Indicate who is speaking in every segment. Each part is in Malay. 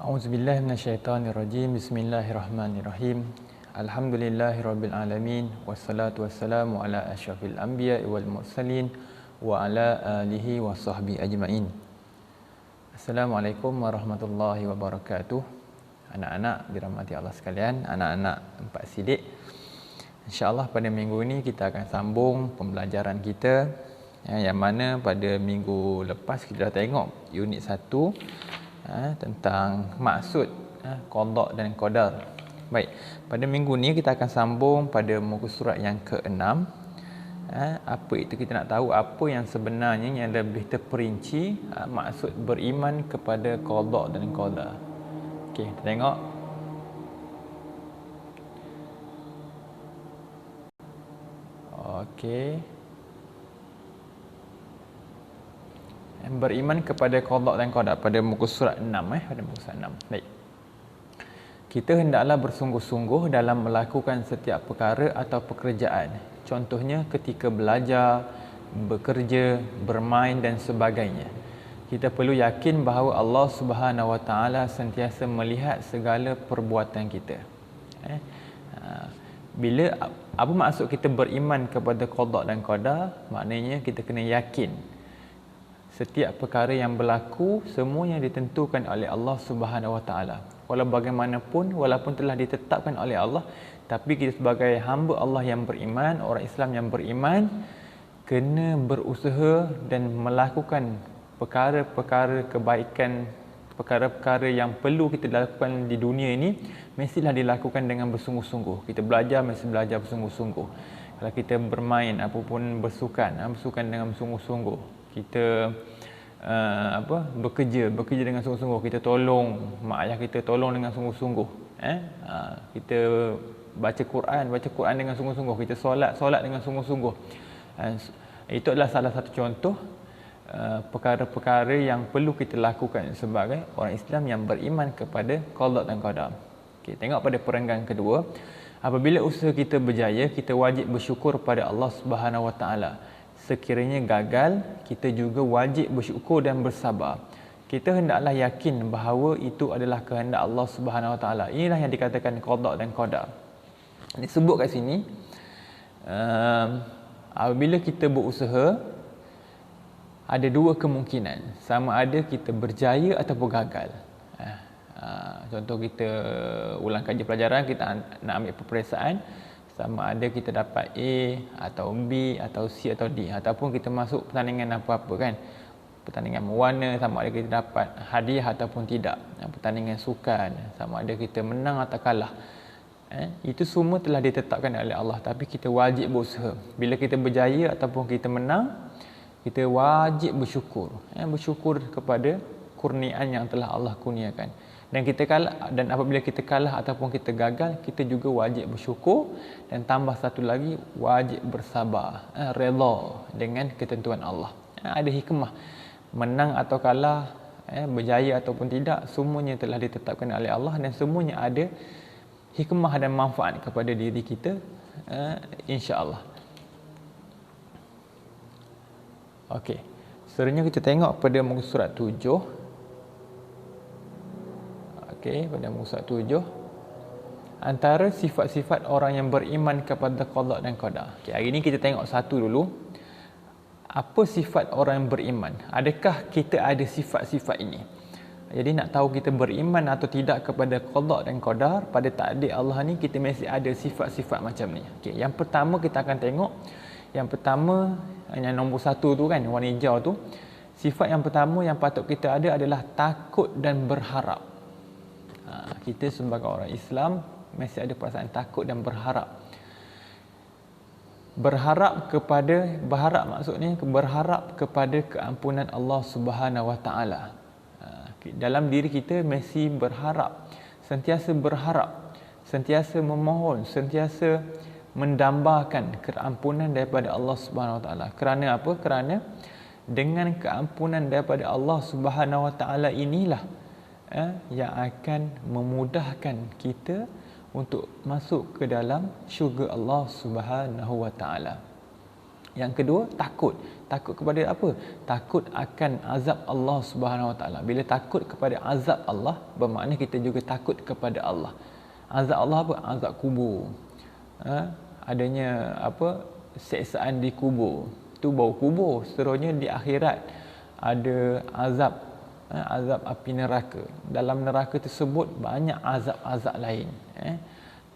Speaker 1: A'udzubillahi minasyaitonirrajim. Bismillahirrahmanirrahim. Alhamdulillahirabbil alamin wassalatu wassalamu ala asyrafil anbiya'i wal mursalin wa ala alihi washabbihi ajmain. Assalamualaikum warahmatullahi wabarakatuh. Anak-anak dirahmati Allah sekalian, anak-anak empat sidik. Insya-Allah pada minggu ini kita akan sambung pembelajaran kita yang mana pada minggu lepas kita dah tengok unit 1 tentang maksud qada dan qadar. Baik, pada minggu ni kita akan sambung pada muka surat yang ke-6. Apa itu, kita nak tahu apa yang sebenarnya yang lebih terperinci maksud beriman kepada qada dan qadar. Okey, kita tengok. Okey. Beriman kepada qada dan qadar pada muka surat 6 pada muka surat 6. Baik. Kita hendaklah bersungguh-sungguh dalam melakukan setiap perkara atau pekerjaan. Contohnya ketika belajar, bekerja, bermain dan sebagainya. Kita perlu yakin bahawa Allah Subhanahu Wa Taala sentiasa melihat segala perbuatan kita. Bila apa maksud kita beriman kepada qada dan qadar? Maknanya kita kena yakin setiap perkara yang berlaku semuanya ditentukan oleh Allah Subhanahu Wa Taala. Walau bagaimanapun, walaupun telah ditetapkan oleh Allah, tapi kita sebagai hamba Allah yang beriman, orang Islam yang beriman, kena berusaha dan melakukan perkara-perkara kebaikan, perkara-perkara yang perlu kita lakukan di dunia ini, mestilah dilakukan dengan bersungguh-sungguh. Kita belajar, mesti belajar bersungguh-sungguh. Kalau kita bermain ataupun bersukan dengan bersungguh-sungguh. Kita bekerja dengan sungguh-sungguh. Kita tolong mak ayah kita, tolong dengan sungguh-sungguh. Kita baca Quran dengan sungguh-sungguh. Kita solat dengan sungguh-sungguh. Itu adalah salah satu contoh perkara-perkara yang perlu kita lakukan sebagai orang Islam yang beriman kepada qada dan qadar. Okey, tengok pada perenggan kedua. Apabila usaha kita berjaya, kita wajib bersyukur pada Allah Subhanahu Wa Taala. Sekiranya gagal, kita juga wajib bersyukur dan bersabar. Kita hendaklah yakin bahawa itu adalah kehendak Allah Subhanahu Wa Taala. Inilah yang dikatakan qada dan qadar. Disebut kat sini, apabila kita berusaha, ada dua kemungkinan. Sama ada kita berjaya ataupun gagal. Contoh kita ulang kaji pelajaran, kita nak ambil peperiksaan, sama ada kita dapat A atau B atau C atau D, ataupun kita masuk pertandingan apa-apa kan, pertandingan mewarna, sama ada kita dapat hadiah ataupun tidak, pertandingan sukan, sama ada kita menang atau kalah. Itu semua telah ditetapkan oleh Allah, tapi kita wajib berusaha. Bila kita berjaya ataupun kita menang, kita wajib bersyukur, bersyukur kepada kurniaan yang telah Allah kurniakan. Dan kita kalah, dan apabila kita kalah ataupun kita gagal, kita juga wajib bersyukur, dan tambah satu lagi, wajib bersabar, redha dengan ketentuan Allah. Ada hikmah, menang atau kalah, berjaya ataupun tidak, semuanya telah ditetapkan oleh Allah, dan semuanya ada hikmah dan manfaat kepada diri kita, insya-Allah. Okey, seterusnya kita tengok pada muka surat 7. Okey, pada muka surat 7, antara sifat-sifat orang yang beriman kepada qada dan qadar. Okey, hari ini kita tengok satu dulu. Apa sifat orang yang beriman? Adakah kita ada sifat-sifat ini? Jadi nak tahu kita beriman atau tidak kepada qada dan qadar, pada takdir Allah ni kita mesti ada sifat-sifat macam ni. Okey, yang pertama kita akan tengok, yang pertama, yang nombor 1 tu kan, warna hijau tu. Sifat yang pertama yang patut kita ada adalah takut dan berharap. Kita sebagai orang Islam mesti ada perasaan takut dan berharap. Berharap maksudnya berharap kepada keampunan Allah Subhanahu Wa Taala. Dalam diri kita mesti berharap, sentiasa berharap, sentiasa memohon, sentiasa mendambakan keampunan daripada Allah Subhanahu Wa Taala. Kerana apa? Kerana dengan keampunan daripada Allah Subhanahu Wa Taala inilah yang akan memudahkan kita untuk masuk ke dalam syurga Allah Subhanahu Wa Taala. Yang kedua, takut. Takut kepada apa? Takut akan azab Allah Subhanahu Wa Taala. Bila takut kepada azab Allah, bermakna kita juga takut kepada Allah. Azab Allah apa? Azab kubur. Adanya apa? Seksaan di kubur. Tu bau kubur. Seterusnya di akhirat ada azab, azab api neraka. Dalam neraka tersebut banyak azab-azab lain.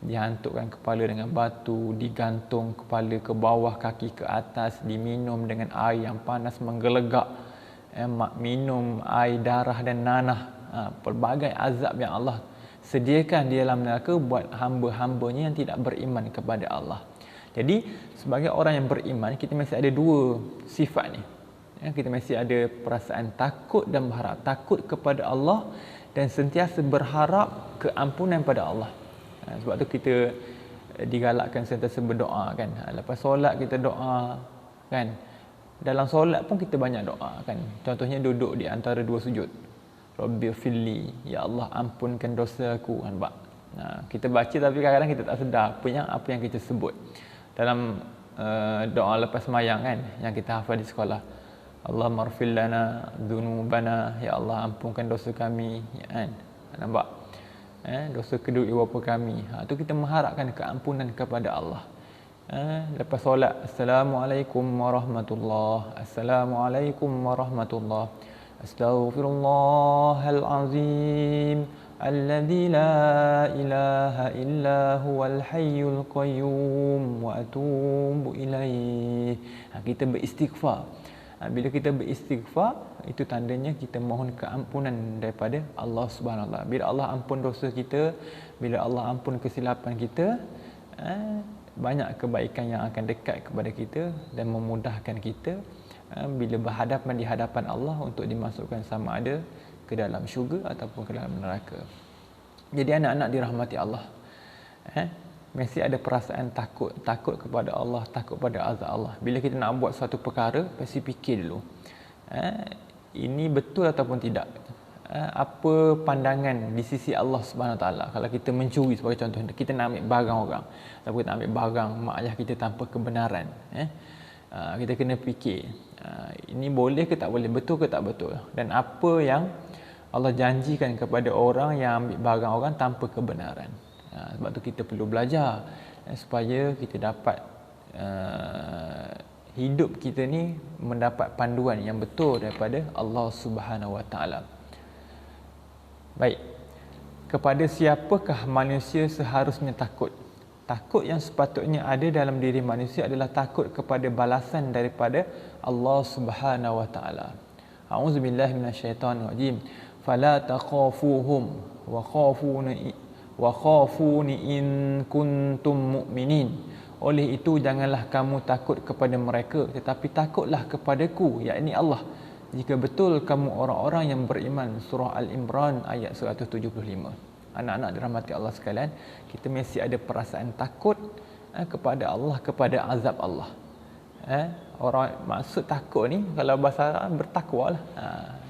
Speaker 1: Dihantukkan kepala dengan batu, digantung kepala ke bawah, kaki ke atas, diminum dengan air yang panas menggelegak, minum air darah dan nanah. Pelbagai azab yang Allah sediakan di dalam neraka buat hamba-hambanya yang tidak beriman kepada Allah. Jadi sebagai orang yang beriman, kita mesti ada dua sifat ni. Kita mesti ada perasaan takut dan berharap. Takut kepada Allah dan sentiasa berharap keampunan pada Allah. Sebab tu kita digalakkan sentiasa berdoa kan. Lepas solat kita doa kan. Dalam solat pun kita banyak doa kan. Contohnya duduk di antara dua sujud. Rabbighfirli, ya Allah ampunkan dosa aku kan. Kita baca tapi kadang-kadang kita tak sedar apa yang kita sebut. Dalam doa lepas sembahyang kan yang kita hafal di sekolah. Allahumma ighfir lana dzunubana, ya Allah ampunkan dosa kami kan. Nampak? Dosa kedua ibu bapa kami. Tu kita mengharapkan keampunan kepada Allah. Lepas solat, Assalamualaikum warahmatullahi, Assalamualaikum warahmatullahi, Astaghfirullahalazim, alladzi la ilaha illa huwal hayyul qayyum wa atubu ilaih. Kita beristighfar. Bila kita beristighfar, itu tandanya kita mohon keampunan daripada Allah Subhanahu Wa Taala. Bila Allah ampun dosa kita, bila Allah ampun kesilapan kita, banyak kebaikan yang akan dekat kepada kita dan memudahkan kita bila berhadapan di hadapan Allah untuk dimasukkan sama ada ke dalam syurga ataupun ke dalam neraka. Jadi anak-anak dirahmati Allah, mesti ada perasaan takut kepada Allah, takut pada azab Allah. Bila kita nak buat satu perkara, pasti fikir dulu, ini betul ataupun tidak. Apa pandangan di sisi Allah Subhanahu Taala kalau kita mencuri sebagai contoh, kita nak ambil barang orang ataupun kita nak ambil barang mak ayah kita tanpa kebenaran, kita kena fikir, ini boleh ke tak boleh, betul ke tak betul, dan apa yang Allah janjikan kepada orang yang ambil barang orang tanpa kebenaran. Sebab tu kita perlu belajar supaya kita dapat hidup kita ni mendapat panduan yang betul daripada Allah Subhanahu Wa Taala. Baik, kepada siapakah manusia seharusnya takut? Takut yang sepatutnya ada dalam diri manusia adalah takut kepada balasan daripada Allah Subhanahu Wa Taala. A'udzubillahi minasyaitonirrajim. Fala takhafuhum wa khafuni in kuntum mu'minin. Oleh itu janganlah kamu takut kepada mereka, tetapi takutlah kepadaku, yakni Allah, jika betul kamu orang-orang yang beriman. Surah Al-Imran ayat 175. Anak-anak dirahmati Allah sekalian, kita mesti ada perasaan takut kepada Allah, kepada azab Allah. Orang maksud takut ni kalau bahasa Arab bertakwalah.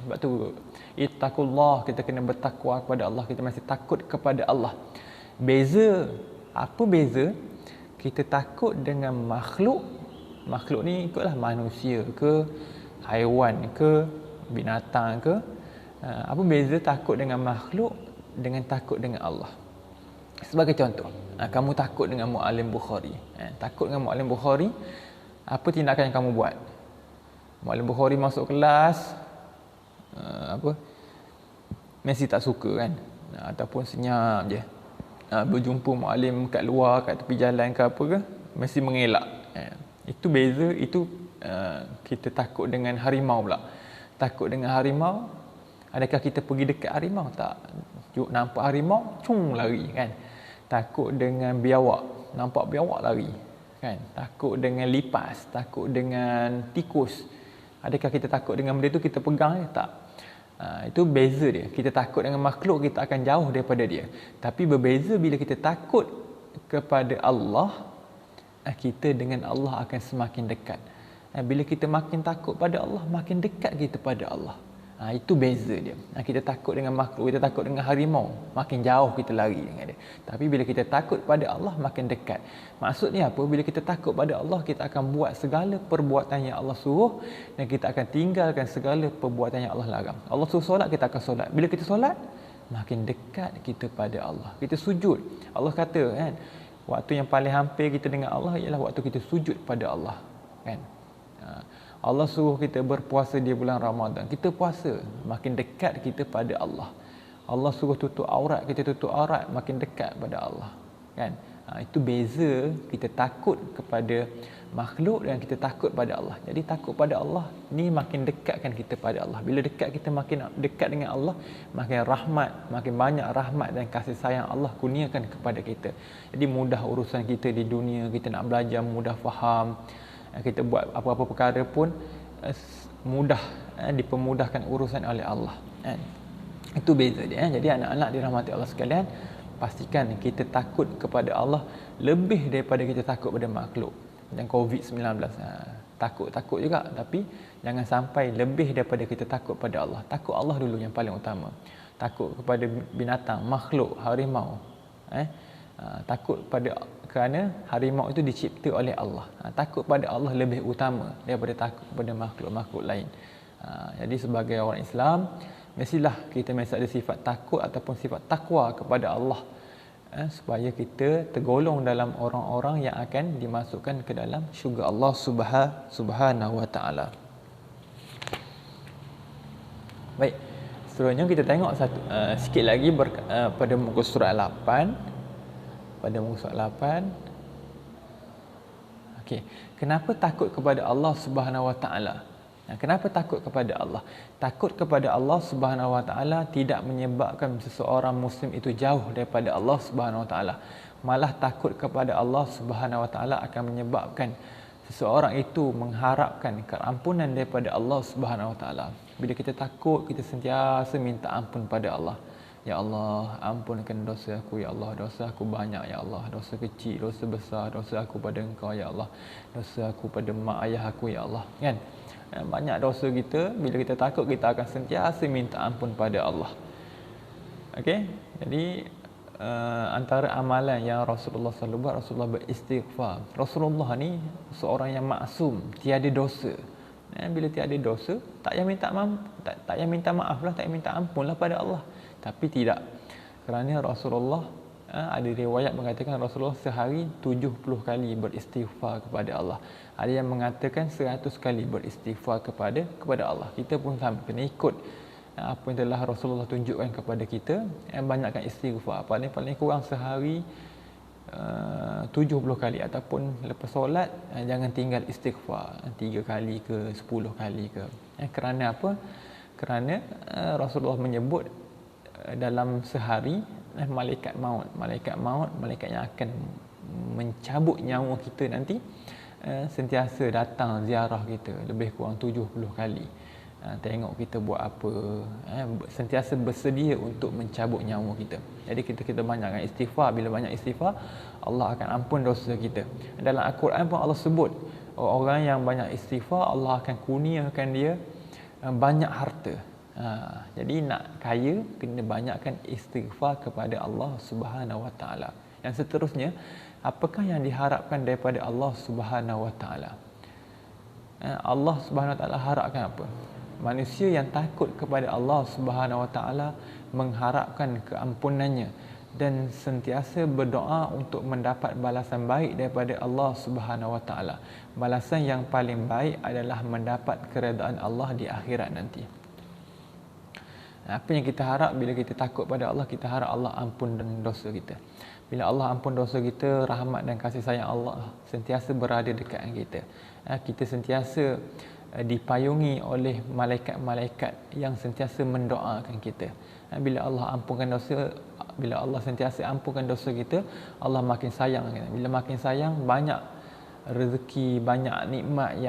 Speaker 1: Sebab tu ittaqullah, kita kena bertakwa kepada Allah, kita mesti takut kepada Allah. Apa beza kita takut dengan makhluk ni ikutlah manusia ke, haiwan ke, binatang ke. Apa beza takut dengan makhluk dengan takut dengan Allah? Sebagai contoh, kamu takut dengan Muallim Bukhari. Takut dengan Muallim Bukhari, apa tindakan yang kamu buat? Muallim Bukhari masuk kelas, mesti tak suka kan, ataupun senyap je. Berjumpa muallim kat luar, kat tepi jalan ke apa ke, mesti mengelak. Itu beza. Itu kita takut dengan harimau pula. Takut dengan harimau, adakah kita pergi dekat harimau? Tak. Nampak harimau, lari kan. Takut dengan biawak, nampak biawak lari kan. Takut dengan lipas, takut dengan tikus, adakah kita takut dengan benda tu, kita pegang je? Tak. Itu beza dia. Kita takut dengan makhluk, kita akan jauh daripada dia. Tapi berbeza bila kita takut kepada Allah, kita dengan Allah akan semakin dekat. Bila kita makin takut pada Allah, makin dekat kita pada Allah. Itu beza dia. Kita takut dengan makhluk, kita takut dengan harimau, makin jauh kita lari dengan dia. Tapi bila kita takut pada Allah, makin dekat. Maksudnya apa? Bila kita takut pada Allah, kita akan buat segala perbuatan yang Allah suruh dan kita akan tinggalkan segala perbuatan yang Allah larang. Allah suruh solat, kita akan solat. Bila kita solat, makin dekat kita pada Allah. Kita sujud. Allah kata kan, waktu yang paling hampir kita dengan Allah ialah waktu kita sujud pada Allah. Kan? Allah suruh kita berpuasa di bulan Ramadan. Kita puasa, makin dekat kita pada Allah. Allah suruh tutup aurat, kita tutup aurat, makin dekat pada Allah. Kan? Itu beza kita takut kepada makhluk dan kita takut pada Allah. Jadi takut pada Allah ni makin dekatkan kita pada Allah. Bila dekat kita makin dekat dengan Allah, makin rahmat, makin banyak rahmat dan kasih sayang Allah kurniakan kepada kita. Jadi mudah urusan kita di dunia, kita nak belajar mudah faham. Kita buat apa-apa perkara pun mudah, dipermudahkan urusan oleh Allah. Itu beza dia. Jadi anak-anak dirahmati Allah sekalian, pastikan kita takut kepada Allah lebih daripada kita takut pada makhluk. Dan COVID-19 takut juga, tapi jangan sampai lebih daripada kita takut pada Allah. Takut Allah dulu yang paling utama. Takut kepada binatang, makhluk, harimau. Takut kerana harimau itu dicipta oleh Allah. Takut pada Allah lebih utama daripada takut kepada makhluk-makhluk lain. Jadi sebagai orang Islam, mestilah kita mesti ada sifat takut ataupun sifat takwa kepada Allah, supaya kita tergolong dalam orang-orang yang akan dimasukkan ke dalam syurga Allah Subhanahu wa taala. Baik, seterusnya kita tengok sikit lagi pada muka surat 8. Pada muka surat 8. Okey, kenapa takut kepada Allah Subhanahu wa taala? Kenapa takut kepada Allah? Takut kepada Allah Subhanahu wa taala tidak menyebabkan seseorang muslim itu jauh daripada Allah Subhanahu wa taala. Malah takut kepada Allah Subhanahu wa taala akan menyebabkan seseorang itu mengharapkan keampunan daripada Allah Subhanahu wa taala. Bila kita takut, kita sentiasa minta ampun pada Allah. Ya Allah, ampunkan dosa aku, ya Allah, dosa aku banyak, ya Allah, dosa kecil, dosa besar, dosa aku pada Engkau, ya Allah, dosa aku pada mak ayah aku, ya Allah. Kan? Banyak dosa kita, bila kita takut, kita akan sentiasa minta ampun pada Allah. Okey? Jadi antara amalan yang Rasulullah SAW buat, Rasulullah beristighfar. Rasulullah ni seorang yang maksum, tiada dosa. Bila tiada dosa, tak payah minta maaf lah, tak payah minta ampun lah pada Allah. Tapi tidak, kerana Rasulullah ada riwayat mengatakan Rasulullah sehari 70 kali beristighfar kepada Allah. Ada yang mengatakan 100 kali beristighfar kepada Allah. Kita pun sama, kena ikut apa yang telah Rasulullah tunjukkan kepada kita. Banyakkan istighfar, paling kurang sehari 70 kali, ataupun lepas solat jangan tinggal istighfar 3 kali ke 10 kali ke. Kerana apa? Kerana Rasulullah menyebut dalam sehari malaikat maut yang akan mencabut nyawa kita nanti sentiasa datang ziarah kita lebih kurang 70 kali. Tengok kita buat apa, sentiasa bersedia untuk mencabut nyawa kita. Jadi kita banyakkan istighfar. Bila banyak istighfar, Allah akan ampun dosa kita. Dalam Al-Quran pun Allah sebut orang yang banyak istighfar, Allah akan kurniakan dia banyak harta. Jadi nak kaya, kena banyakkan istighfar kepada Allah Subhanahu wa taala. Yang seterusnya, apakah yang diharapkan daripada Allah Subhanahu wa taala? Allah Subhanahu wa taala harapkan apa? Manusia yang takut kepada Allah Subhanahu wa taala mengharapkan keampunannya dan sentiasa berdoa untuk mendapat balasan baik daripada Allah Subhanahu wa taala. Balasan yang paling baik adalah mendapat keredaan Allah di akhirat nanti. Apa yang kita harap bila kita takut pada Allah, kita harap Allah ampun dosa kita. Bila Allah ampun dosa kita, rahmat dan kasih sayang Allah sentiasa berada dekat dengan kita. Kita sentiasa dipayungi oleh malaikat-malaikat yang sentiasa mendoakan kita. Bila Allah ampunkan dosa, bila Allah sentiasa ampunkan dosa kita, Allah makin sayang kita. Bila makin sayang, banyak rezeki, banyak nikmat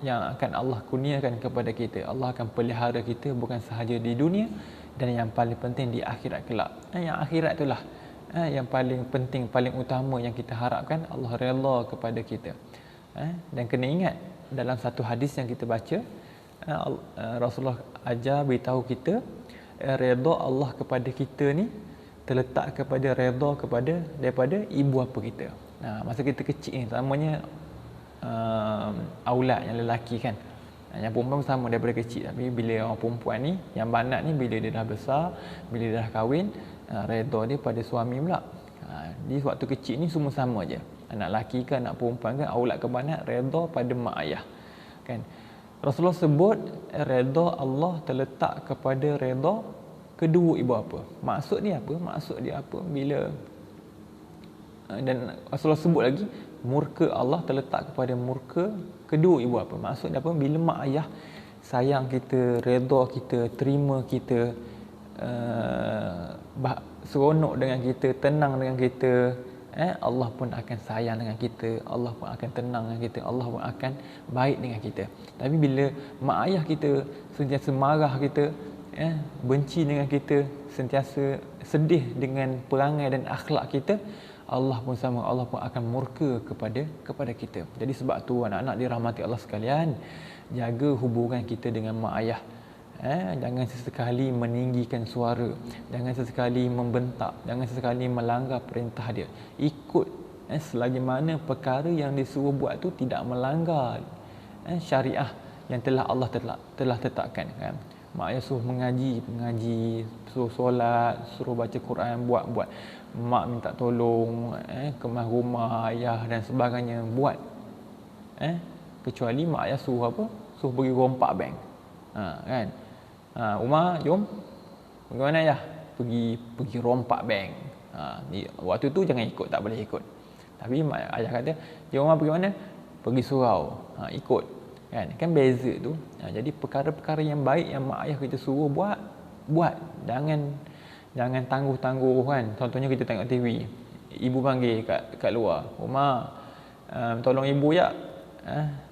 Speaker 1: yang akan Allah kurniakan kepada kita. Allah akan pelihara kita bukan sahaja di dunia, dan yang paling penting di akhirat kelak. Yang akhirat itulah yang paling penting, paling utama yang kita harapkan. Allah rela kepada kita. Dan kena ingat dalam satu hadis yang kita baca, Rasulullah ajar beritahu kita redha Allah kepada kita ni terletak kepada redha daripada ibu bapa kita. Masa kita kecil ni namanya aulad yang lelaki kan. Yang perempuan sama daripada kecil, tapi bila orang perempuan ni yang banat ni bila dia dah besar, bila dia dah kahwin, redha dia pada suami pula. Di waktu kecil ni semua sama aja. Anak lelaki ke anak perempuan ke, aulad ke banat, redha pada mak ayah. Kan? Rasulullah sebut redha Allah terletak kepada redha kedua ibu bapa. Maksud dia apa? Bila dan Rasulullah sebut lagi murka Allah terletak kepada murka kedua ibu bapa. Maksud dia apa? Bila mak ayah sayang kita, redha kita, terima kita, seronok dengan kita, tenang dengan kita, Allah pun akan sayang dengan kita, Allah pun akan tenang dengan kita, Allah pun akan baik dengan kita. Tapi bila mak ayah kita sentiasa marah kita, benci dengan kita, sentiasa sedih dengan perangai dan akhlak kita, Allah pun sama, Allah pun akan murka kepada kita. Jadi sebab tu anak-anak dirahmati Allah sekalian, jaga hubungan kita dengan mak ayah. Jangan sesekali meninggikan suara, jangan sesekali membentak, jangan sesekali melanggar perintah dia. Ikut selagi mana perkara yang disuruh buat tu tidak melanggar syariah yang telah Allah telah tetapkan kan. Mak ayah suruh mengaji, suruh solat, suruh baca Quran, buat. Mak minta tolong kemas rumah ayah dan sebagainya, buat. Kecuali mak ayah suruh apa? Suruh pergi rompak bank. Kan? Umar, jom. Bagaimana ayah? Pergi rompak bank. Waktu tu jangan ikut, tak boleh ikut. Tapi mak ayah kata, "Jom Umar, pergi mana?" "Pergi surau." Ikut. Kan beza tu. Jadi perkara-perkara yang baik yang mak ayah kita suruh buat. Jangan tangguh-tangguh kan. Contohnya kita tengok TV, ibu panggil kat luar, "Umar, tolong ibu ya.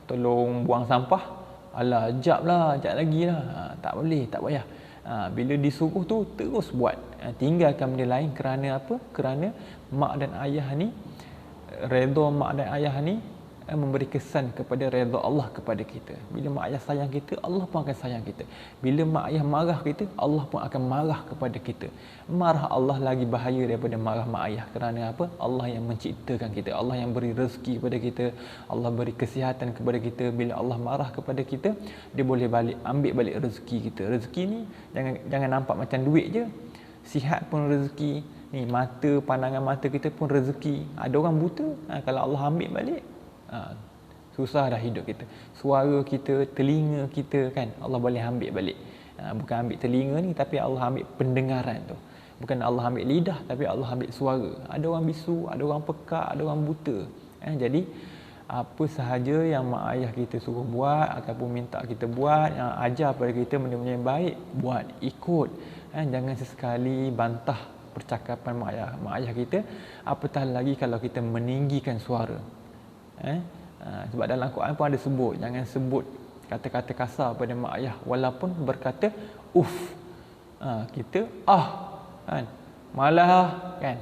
Speaker 1: Tolong buang sampah." "Alah, jap lagi lah." Tak boleh, tak payah. Bila disuruh tu terus buat. Tinggalkan benda lain. Kerana apa? Kerana mak dan ayah ni, redha mak dan ayah ni memberi kesan kepada redha Allah kepada kita. Bila mak ayah sayang kita, Allah pun akan sayang kita. Bila mak ayah marah kita, Allah pun akan marah kepada kita. Marah Allah lagi bahaya daripada marah mak ayah. Kerana apa? Allah yang menciptakan kita, Allah yang beri rezeki kepada kita, Allah beri kesihatan kepada kita. Bila Allah marah kepada kita, dia boleh ambil balik rezeki kita. Rezeki ni jangan nampak macam duit je. Sihat pun rezeki. Ni pandangan mata kita pun rezeki. Ada orang buta, kalau Allah ambil balik, susah dah hidup kita. Suara kita, telinga kita kan, Allah boleh ambil balik. Bukan ambil telinga ni, tapi Allah ambil pendengaran tu. Bukan Allah ambil lidah, tapi Allah ambil suara. Ada orang bisu, ada orang pekak, ada orang buta. Jadi apa sahaja yang mak ayah kita suruh buat ataupun minta kita buat, yang ajar pada kita benda-benda yang baik, buat, ikut. Jangan sesekali bantah percakapan mak ayah kita, apatah lagi kalau kita meninggikan suara. Sebab dalam Quran pun ada sebut, jangan sebut kata-kata kasar pada mak ayah walaupun berkata uff. Kita kan, malah kan,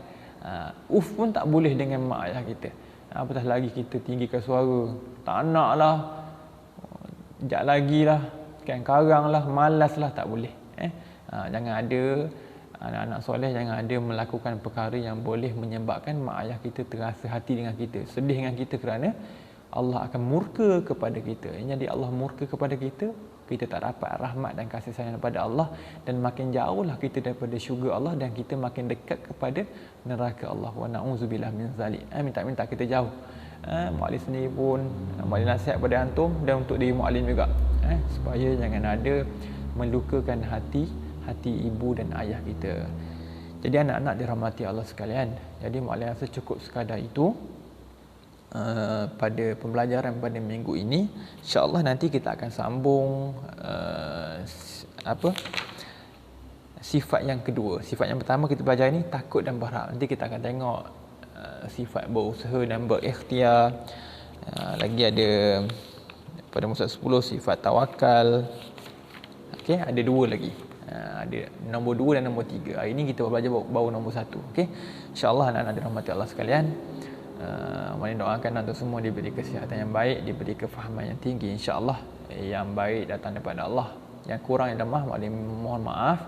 Speaker 1: uff pun tak boleh dengan mak ayah kita. Apatah lagi kita tinggikan suara, tak nak lah, jap lagi lah kan, karang lah, malas lah, tak boleh. Jangan ada, anak-anak soleh jangan ada melakukan perkara yang boleh menyebabkan mak ayah kita terasa hati dengan kita, sedih dengan kita, kerana Allah akan murka kepada kita. Jadi Allah murka kepada kita, kita tak dapat rahmat dan kasih sayang daripada Allah, dan makin jauhlah kita daripada syurga Allah, dan kita makin dekat kepada neraka Allah. Wa na'udzubillah min zalik. Minta kita jauh. Mu'allim sendiri pun mu'allim nasihat pada antum dan untuk diri mu'allim juga, supaya jangan ada melukakan hati ibu dan ayah kita. Jadi anak-anak dirahmati Allah sekalian. Jadi mu'allim rasa cukup sekadar itu pada pembelajaran pada minggu ini. InsyaAllah nanti kita akan sambung sifat yang kedua. Sifat yang pertama kita belajar ni takut dan berharap. Nanti kita akan tengok sifat berusaha dan berikhtiar. Lagi ada pada muka 10 sifat tawakal. Okey, ada 2 lagi. Ada nombor 2 dan nombor 3. Hari ini kita belajar baru nombor 1. Okey. Insya-Allah anak-anak dirahmati Allah sekalian. Mari doakan untuk semua diberi kesihatan yang baik, diberi kefahaman yang tinggi, insya-Allah yang baik datang daripada Allah. Yang kurang yang lemah mohon maaf.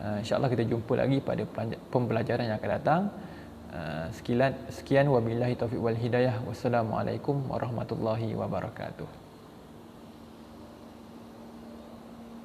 Speaker 1: InsyaAllah kita jumpa lagi pada pembelajaran yang akan datang. Sekian wabillahi taufiq wal hidayah. Wassalamualaikum warahmatullahi wabarakatuh.